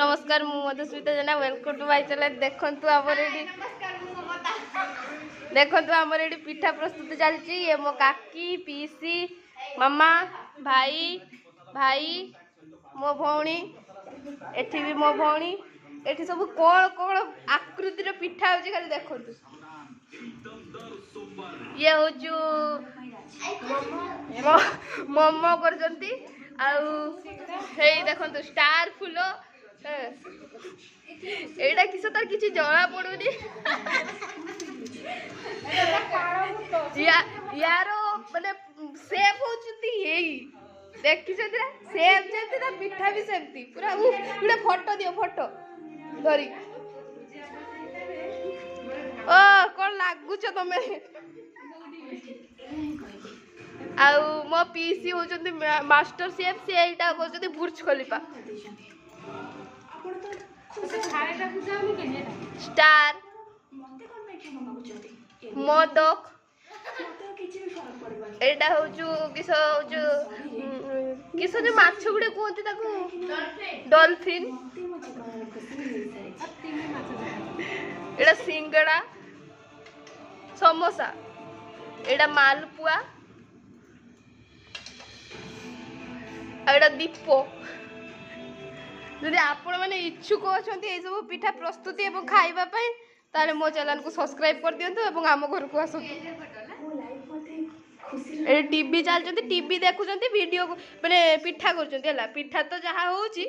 नमस्कार मु मधुस्मिता जेना welcome to my channel. देखंतु हमर एडी पिठा प्रस्तुत चलची। ये मो काकी पीसी मामा भाई भाई मो भौणी एठी भी मो भौणी एठी सब कोल कोल आकृतिर पिठा होची खाली देखंतु। ये होचु मोमो करजंती आउ हेई देखंतु स्टार फुलो एटा किस तार किछि जळा पडुनी। यारो माने सेफ होचुती हेई देखि छथि ना सेफ जेते ना पिठा भी सेमती पूरा गुडे फोटो दियो फोटो धरी। ओ कोन लागु छ तमे आउ मो पीसी होचंती मास्टर शेफ से एटा होचंती बुर्ज खलीफा स्टार मोदक एटा होचु किसो होचु किसो जे माछ गुडे कोंती ताको डॉल्फिन एटा सिंगड़ा समोसा एटा मालपुआ एटा दीपो। यदि आपण माने इच्छुक अछंती ए सब पिठा प्रस्तुति एवं खाइबा पई ताले मो चैनल को सब्सक्राइब कर दियंतु एवं आम घर को आसो। ए टीवी चल जंती टीवी देखु जंती वीडियो माने पिठा कर जंती हला पिठा तो जहा होउची